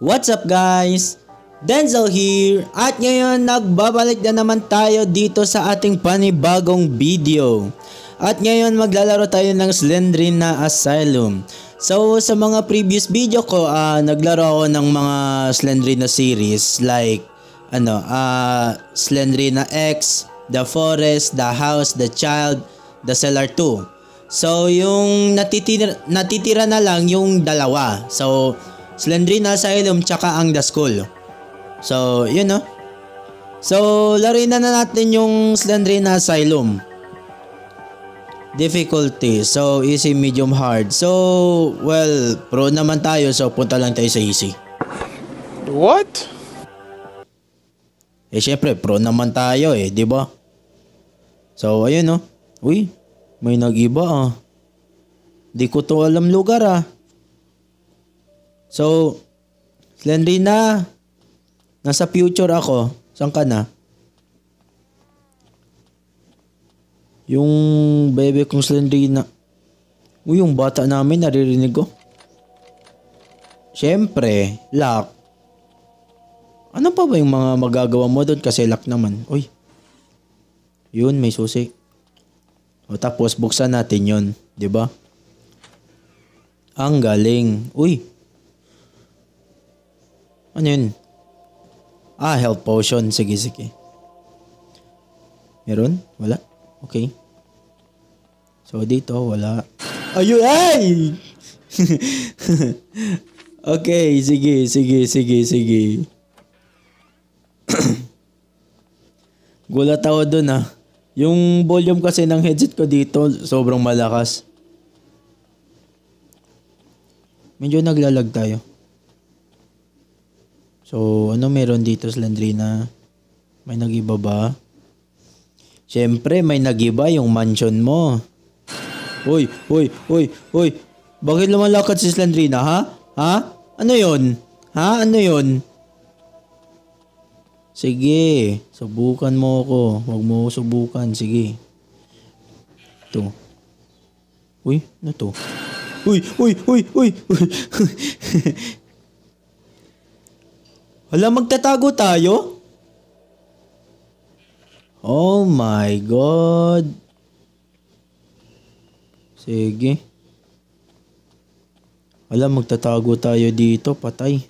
What's up guys? Denzel here at ngayon nagbabalik na naman tayo dito sa ating panibagong video. At ngayon maglalaro tayo ng Slendrina Asylum. So sa mga previous video ko naglaro ako ng mga Slendrina series like Slendrina X, The Forest, The House, The Child, The Cellar 2. So yung natitira na lang yung dalawa. So Slendrina Asylum tsaka ang The School. So yun no. So laruin na natin yung Slendrina Asylum. Difficulty. So easy, medium, hard. So well, pro naman tayo, so punta lang tayo sa easy. What? Syempre pro naman tayo di ba? So ayun no. Uy, may nag-iba Di ko to alam lugar So, Slendrina, nasa future ako. Saan ka na? Yung bebe kong Slendrina. Uy, yung bata namin, naririnig ko. Siyempre, lock. Ano pa ba yung mga magagawa mo doon? Kasi lock naman. Uy. Yun, may susi. O tapos, buksan natin yun. Diba? Ang galing. Uy. Ano yun? Health potion. Sige, sige. Meron? Wala? Okay. So, dito, wala. Ayun! Ay! Okay, sige, sige, sige, sige. Gulat ako dun Yung volume kasi ng headset ko dito, sobrang malakas. Medyo naglalag tayo. So, ano meron dito, Slendrina? May nag-iba ba? Siyempre, may nag-iba yung mansion mo. Uy, uy, uy, uy. Bakit lumalakad si Slendrina, ha? Ha? Ano yun? Ha? Ano yun? Sige, subukan mo ako. Huwag mo ako subukan. Sige. Ito. Uy, ano to? Uy, uy, uy, uy, uy. Hala, magtatago tayo? Oh my God. Sige. Hala, magtatago tayo dito. Patay.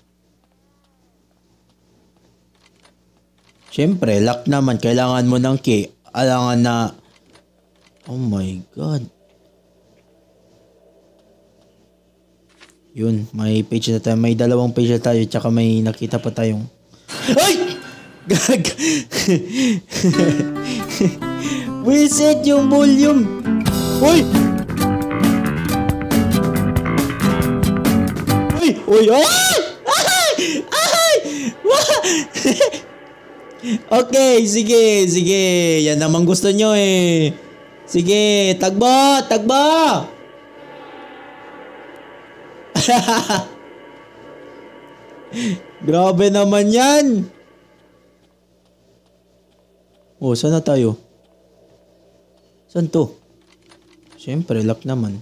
Siyempre, lock naman. Kailangan mo ng key. Alangan na... Oh my God. Yun, may page na tayo. May dalawang page na tayo. Tsaka may nakita pa tayong... Ay! Gag! Reset yung volume! Uy! Uy! Uy! Ay! Ay! Okay, sige, sige. Yan naman gusto nyo Sige, tagbo! Tagbo! Grabe naman yan. Saan na tayo? Saan to? Siyempre, lock naman.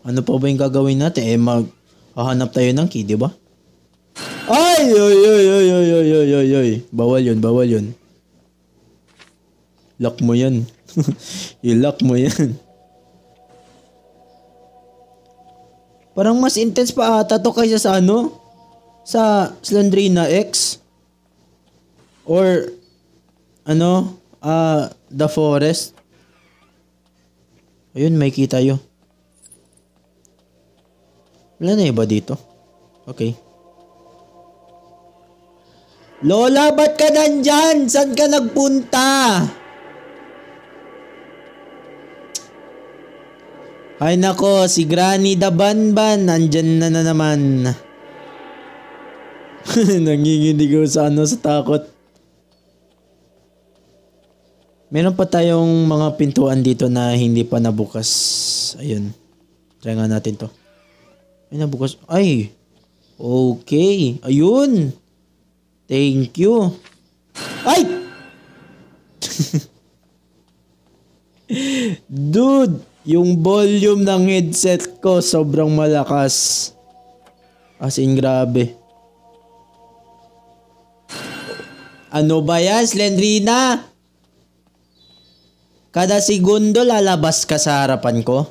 Ano pa ba yung gagawin natin? Maghahanap tayo ng key, di ba? Ay! Oy, oy, oy, oy, oy, oy, oy, oy. Bawal yun, bawal yun. Lock mo yan. I-lock mo yan. Parang mas intense pa ata to kaysa sa sa Slendrina X. Or, The Forest. Ayun, may kita tayo. Wala na iba dito. Okay. Lola, ba't ka nandyan? Saan ka nagpunta? Ay nako, si Granny da Banban, nandyan na naman. Nanginginig ako sa sa takot. Meron pa tayong mga pintuan dito na hindi pa nabukas. Ayun. Try nga natin to. Ay, nabukas. Ay! Okay. Ayun! Thank you. Ay! Dude! Yung volume ng headset ko sobrang malakas. As in, grabe. Ano ba yan, Slendrina? Kada segundo lalabas ka sa harapan ko?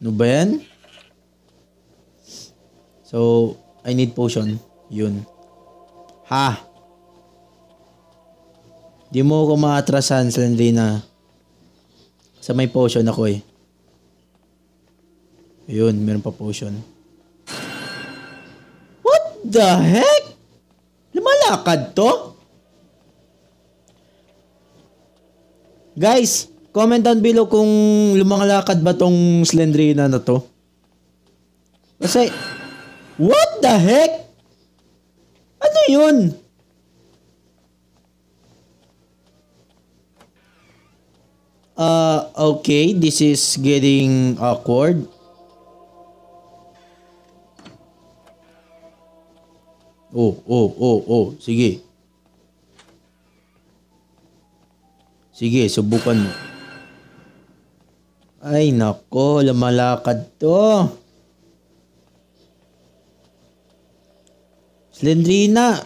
Ano ba yan? So, I need potion. Yun. Ha? Di mo ko maatrasan, Slendrina. Sa may potion ako eh. Ayun, meron pa potion. What the heck? Lumalakad to? Guys, comment down below kung lumalakad ba tong Slendrina na to. Kasi, what the heck? Ano yun? Okay, this is getting awkward. Oh. Sige. Sige, subukan mo. Ay, nako. Lumalakad to. Slendrina,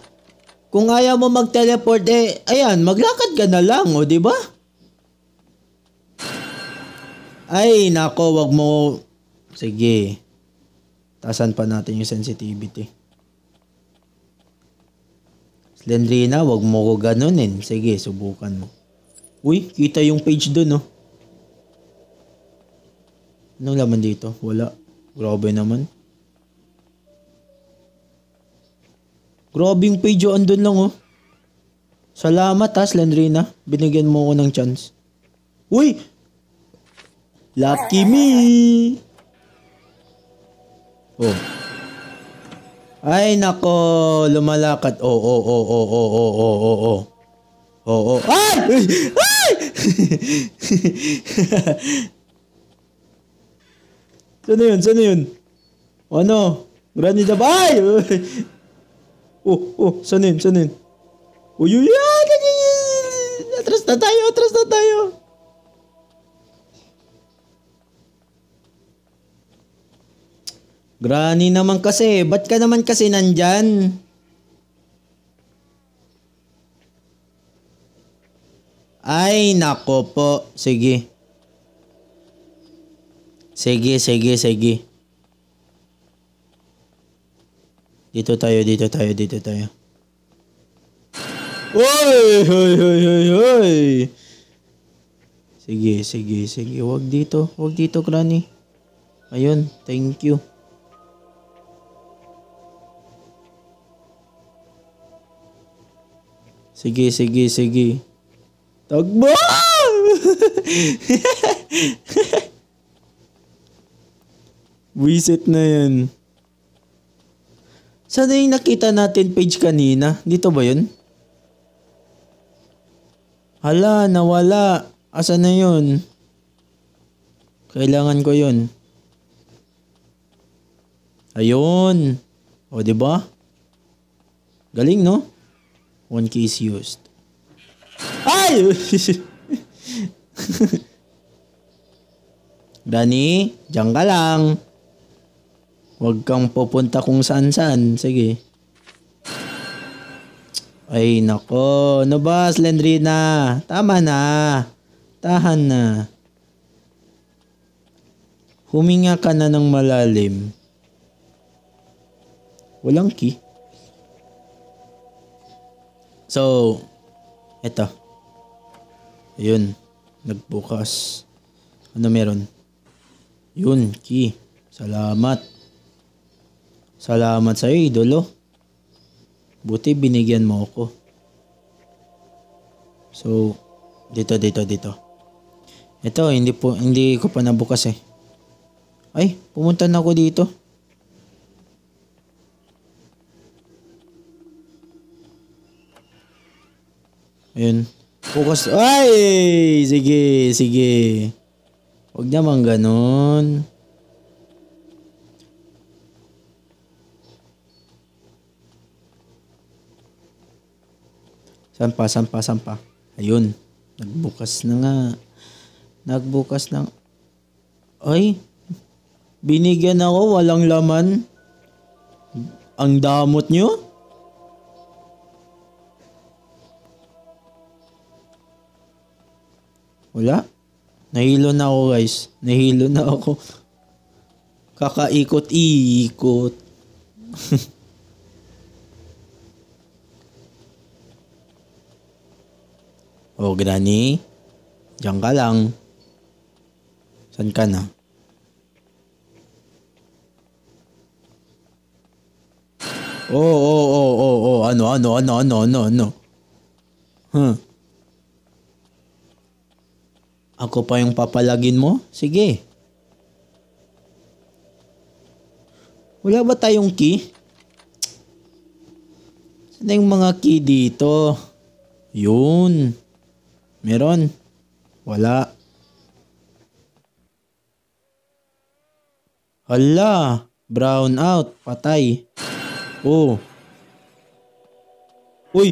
kung ayaw mo mag-teleport, ayan, maglakad ka na lang, o, di ba? Ay, nako, wag mo. Sige. Tasan pa natin yung sensitivity. Slendrina, wag mo ko ganunin. Sige, subukan mo. Uy, kita yung page dun, no? Anong laman dito? Wala. Grabe naman. Grabe yung page, andun lang, oh. Salamat, ha, Slendrina. Binigyan mo ko ng chance. Uy! Lucky me! Oh. Ay, nako. Lumalakad. Oo. Ay! Ay! Saan yun? Ano? Granny the Ay! Saan yun? Uy! Atras na tayo. Granny naman kasi. Ba't ka naman kasi nandyan? Ay, nako po. Sige. Dito tayo. Hoy! Sige. Huwag dito, Granny. Ayun, thank you. Sige. Tagbo! Wisit na yan. Saan yung nakita natin page kanina? Dito ba yun? Hala, nawala. Asan na yun? Kailangan ko yun. Ayun. O, diba? Galing, no? 1 key is used. Ay! Dani, diyan ka lang. Huwag kang pupunta kung saan-saan. Sige. Ay, nako. Ano ba, Slendrina? Tama na. Tahan na. Huminga ka na ng malalim. Walang key. So, eto. Ayun. Nagbukas. Ano meron? Yun, key. Salamat. Salamat sa'yo, idolo. Buti binigyan mo ako. So, dito. Ito, hindi ko pa nabukas eh. Ay, pumunta na ako dito. Ayun. Focus. Ay! Sige. Huwag naman ganun. Sampa. Ayun. Nagbukas na nga. Ay! Binigyan ako. Walang laman. Ang damot nyo? Wala. Nahilo na ako guys. Nahilo na ako. Kakaikot-ikot. Oh, Granny. Diyan ka lang. San ka na? Oh. Ano? Huh. Ako pa yung papalagin mo? Sige. Wala ba tayong key? Saan yung mga key dito? Yun. Meron. Wala. Hala. Brown out. Patay. Oh. Uy.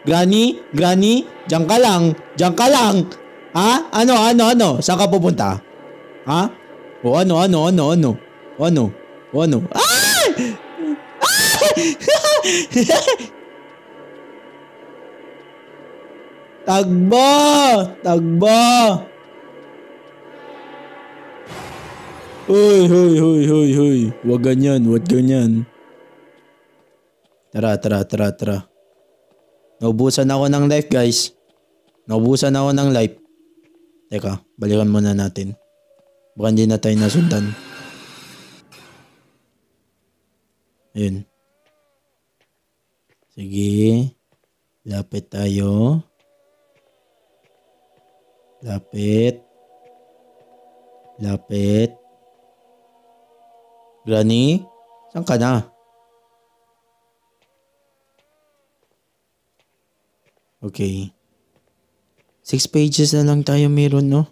Granny. Diyan ka lang. Ha? Ano? Saan ka pupunta? Ha? O ano? Ah! Tagbo! Hoy. Wag ganyan. Tara. Naubusan ako ng life, guys. Teka, balikan muna natin. Baka hindi na tayo nasundan. Ayun. Sige. Lapit tayo. Lapit. Granny? Saan ka na? Okay. 6 pages na lang tayo meron, no?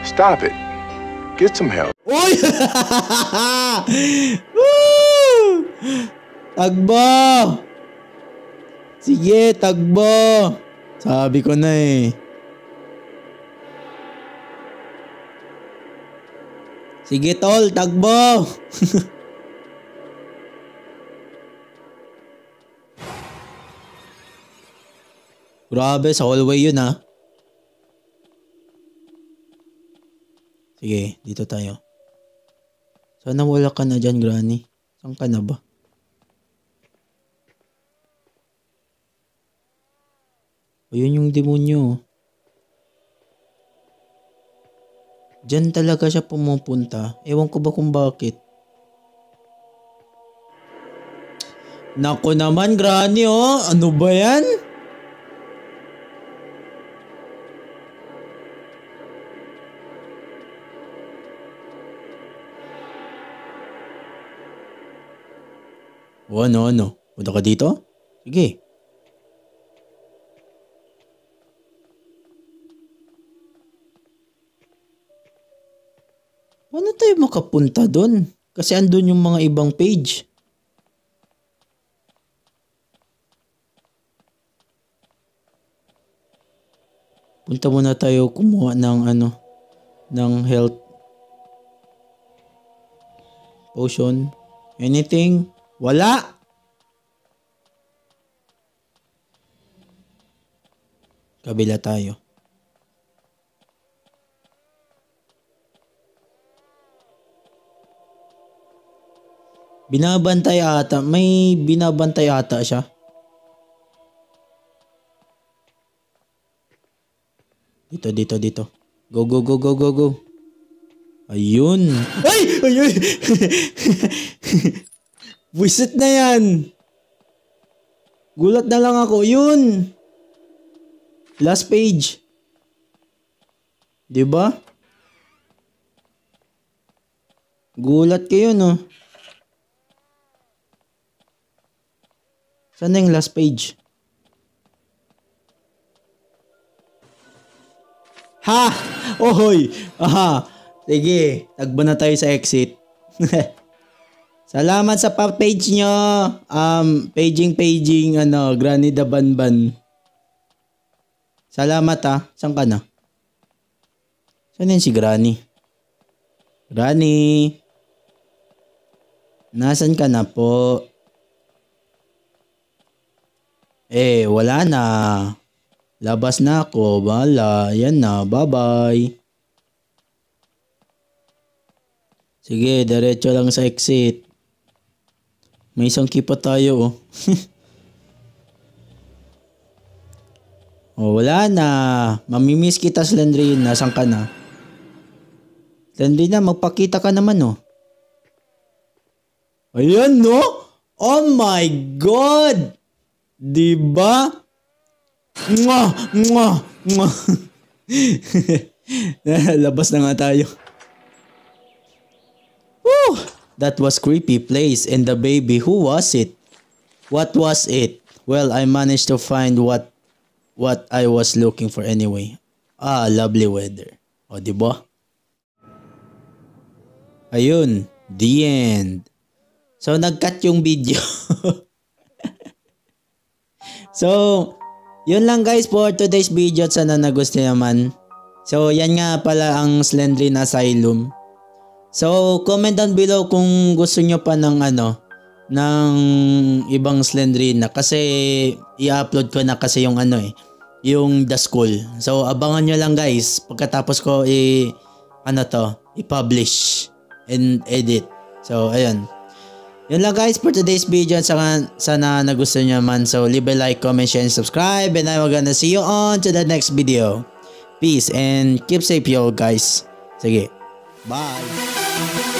Stop it. Get some help. Uy! Woo! Tagbo! Sige, tagbo! Sabi ko na eh. Sige tol, tagbo! Grabe, sa hallway yun ha. Sige, dito tayo. Sana wala ka na dyan, Granny. Saan ka na ba? Ayun yung demonyo. Diyan talaga siya pumupunta. Ewan ko ba kung bakit. Nako naman, Granny oh. Ano ba yan? O ano? Punta ka dito? Sige. Paano tayo makapunta doon? Kasi andun yung mga ibang page. Punta muna tayo kumuha ng ng health potion. Anything? Wala! Kabila tayo. Binabantay ata. May binabantay ata siya. Dito. Go. Ayun. Ay! Buisit na yan. Gulat na lang ako. Yun. Last page. Diba? Gulat kayo, no? Saan na yung last page? Ha! Ohoy! Aha! Sige, tagbo na tayo sa exit. Salamat sa pa-page nyo. Paging, Granny the Banban. Salamat ha. Saan ka na? Saan yun si Granny? Rani. Nasaan ka na po? Wala na. Labas na ako. Bahala. Yan na. Bye-bye. Sige, diretso lang sa exit. May isang kipa tayo, oh. Wala na. Mamimiss kita, Slendrine. Nasaan ka na? Slendrine, magpakita ka naman, oh. Ayan, no? Oh my God! Diba? Mwah! Mwah! Mwah! Labas na nga tayo. Woo! That was creepy place. And the baby, who was it? What was it? Well, I managed to find what I was looking for anyway. Lovely weather. O, diba? Ayun. The end. So, nag-cut yung video. So, yun lang guys for today's video at sana nagustuhan naman. So, yan nga pala ang Slendrine Asylum. So, comment down below kung gusto nyo pa ng ng ibang Slendrine na kasi i-upload ko na kasi yung yung The School. So, abangan nyo lang guys pagkatapos ko i-publish and edit. So, ayun. Yun lang guys for today's video at sana nagustuhan nyo man. So leave a like, comment, share, and subscribe, and I'm gonna see you on to the next video. Peace and keep safe yo guys. Sige. Bye.